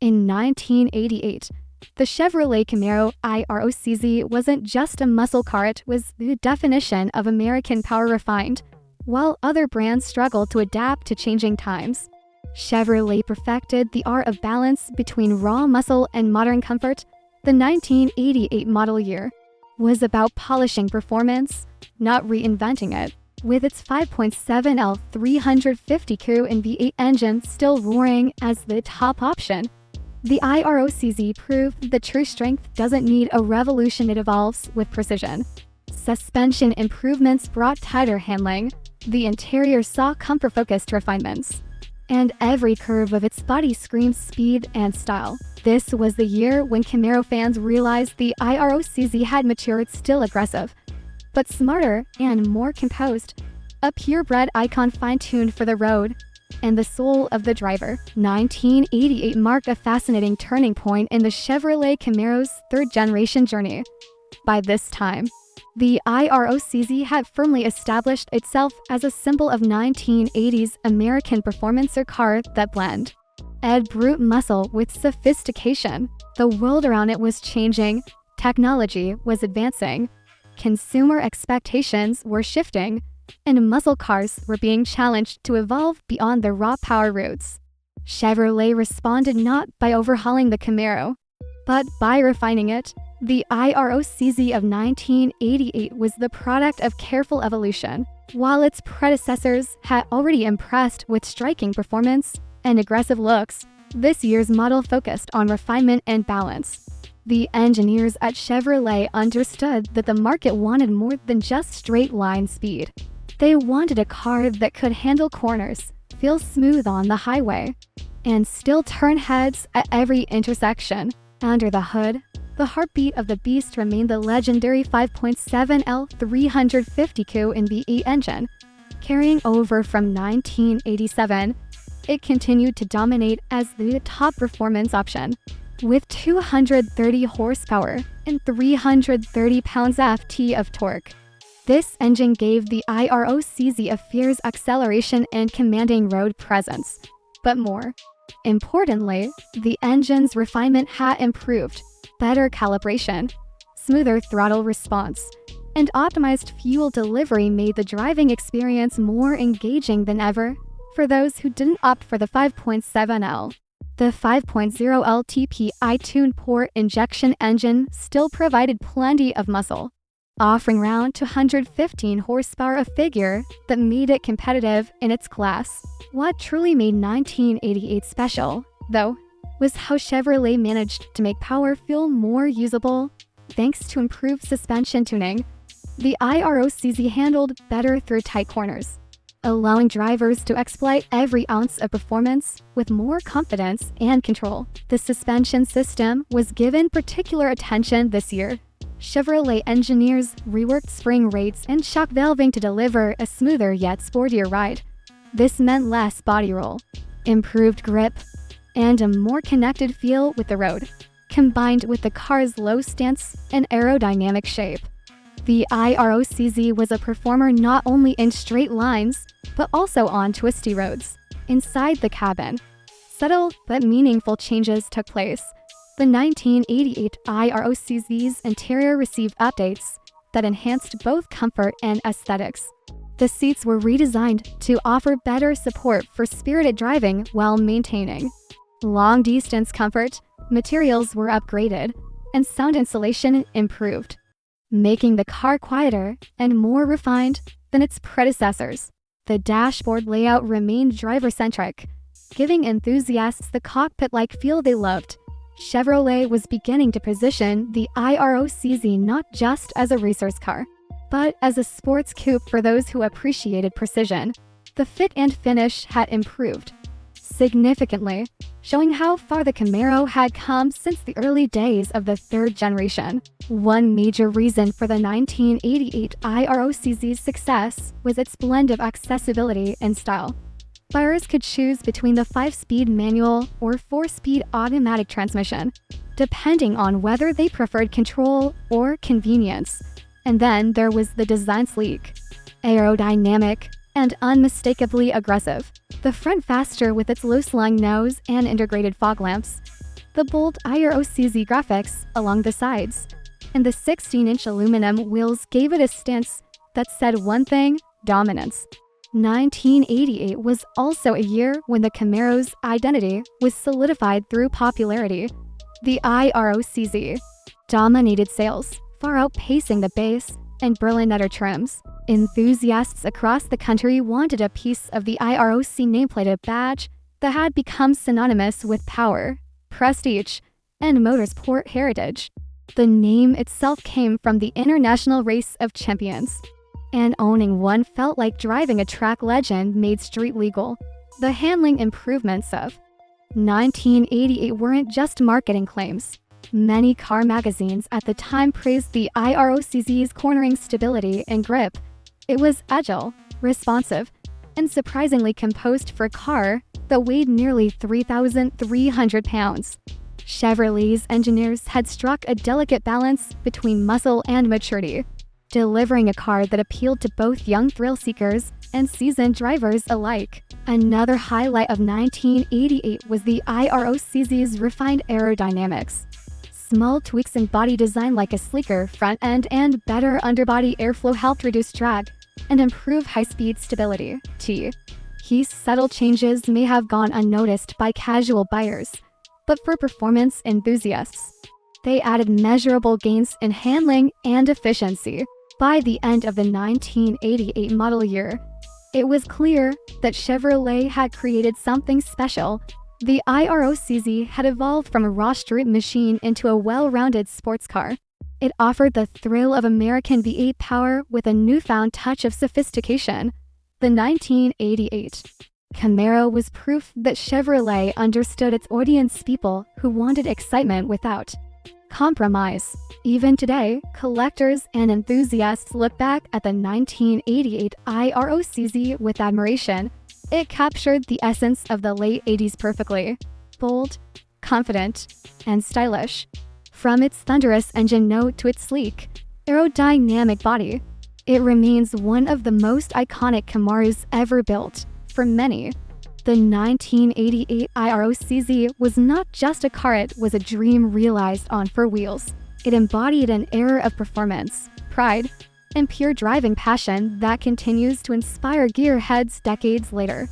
In 1988, the Chevrolet Camaro IROC-Z wasn't just a muscle car, it was the definition of American power refined. While other brands struggled to adapt to changing times, Chevrolet perfected the art of balance between raw muscle and modern comfort. The 1988 model year was about polishing performance, not reinventing it. With its 5.7L 350 coupe and V8 engine still roaring as the top option, the IROC-Z proved that true strength doesn't need a revolution, it evolves with precision. Suspension improvements brought tighter handling, the interior saw comfort-focused refinements, and every curve of its body screamed speed and style. This was the year when Camaro fans realized the IROC-Z had matured, still aggressive, but smarter and more composed. A purebred icon fine-tuned for the road and the soul of the driver. 1988 marked a fascinating turning point in the Chevrolet Camaro's third-generation journey. By this time, the IROC-Z had firmly established itself as a symbol of 1980s American performance car that blended brute muscle with sophistication. The world around it was changing, technology was advancing, consumer expectations were shifting, and muscle cars were being challenged to evolve beyond their raw power roots. Chevrolet responded not by overhauling the Camaro, but by refining it. The IROC-Z of 1988 was the product of careful evolution. While its predecessors had already impressed with striking performance and aggressive looks, this year's model focused on refinement and balance. The engineers at Chevrolet understood that the market wanted more than just straight-line speed. They wanted a car that could handle corners, feel smooth on the highway, and still turn heads at every intersection. Under the hood, the heartbeat of the beast remained the legendary 5.7L 350 coupe and V8 engine. Carrying over from 1987, it continued to dominate as the top performance option. With 230 horsepower and 330 pounds-ft of torque, this engine gave the IROC-Z a fierce acceleration and commanding road presence. But more importantly, the engine's refinement had improved. Better calibration, smoother throttle response, and optimized fuel delivery made the driving experience more engaging than ever. For those who didn't opt for the 5.7L, the 5.0L TPI-tuned port injection engine still provided plenty of muscle, offering around 215 horsepower, a figure that made it competitive in its class. What truly made 1988 special, though, was how Chevrolet managed to make power feel more usable. Thanks to improved suspension tuning, the IROC-Z handled better through tight corners, allowing drivers to exploit every ounce of performance with more confidence and control. The suspension system was given particular attention this year. Chevrolet engineers reworked spring rates and shock valving to deliver a smoother yet sportier ride. This meant less body roll, improved grip, and a more connected feel with the road, combined with the car's low stance and aerodynamic shape. The IROC-Z was a performer not only in straight lines, but also on twisty roads. Inside the cabin, subtle but meaningful changes took place. The 1988 IROC-Z's interior received updates that enhanced both comfort and aesthetics. The seats were redesigned to offer better support for spirited driving while maintaining long-distance comfort. Materials were upgraded, and sound insulation improved, making the car quieter and more refined than its predecessors. The dashboard layout remained driver-centric, giving enthusiasts the cockpit-like feel they loved. Chevrolet was beginning to position the IROC-Z not just as a racer's car, but as a sports coupe for those who appreciated precision. The fit and finish had improved significantly, showing how far the Camaro had come since the early days of the third generation. One major reason for the 1988 IROC-Z's success was its blend of accessibility and style. Buyers could choose between the 5-speed manual or 4-speed automatic transmission, depending on whether they preferred control or convenience. And then there was the design: sleek, aerodynamic, and unmistakably aggressive. The front faster with its loose-lying nose and integrated fog lamps, the bold IROC-Z graphics along the sides, and the 16-inch aluminum wheels gave it a stance that said one thing: dominance. 1988 was also a year when the Camaro's identity was solidified through popularity. The IROC-Z dominated sales, far outpacing the base and Berliner trims. Enthusiasts across the country wanted a piece of the IROC nameplate badge that had become synonymous with power, prestige, and motorsport heritage. The name itself came from the International Race of Champions, and owning one felt like driving a track legend made street legal. The handling improvements of 1988 weren't just marketing claims. Many car magazines at the time praised the IROC-Z's cornering stability and grip. It was agile, responsive, and surprisingly composed for a car that weighed nearly 3,300 pounds. Chevrolet's engineers had struck a delicate balance between muscle and maturity, delivering a car that appealed to both young thrill-seekers and seasoned drivers alike. Another highlight of 1988 was the IROC-Z's refined aerodynamics. Small tweaks in body design like a sleeker front end and better underbody airflow helped reduce drag and improve high-speed stability. These subtle changes may have gone unnoticed by casual buyers, but for performance enthusiasts, they added measurable gains in handling and efficiency. By the end of the 1988 model year, it was clear that Chevrolet had created something special. The IROC-Z had evolved from a raw street machine into a well-rounded sports car. It offered the thrill of American V8 power with a newfound touch of sophistication. The 1988 Camaro was proof that Chevrolet understood its audience, people who wanted excitement without compromise. Even today, collectors and enthusiasts look back at the 1988 IROC-Z with admiration. It captured the essence of the late 80s perfectly: bold, confident, and stylish. From its thunderous engine note to its sleek, aerodynamic body, it remains one of the most iconic Camaros ever built. For many, the 1988 IROC-Z was not just a car, it was a dream realized on four wheels. It embodied an era of performance, pride, and pure driving passion that continues to inspire gearheads decades later.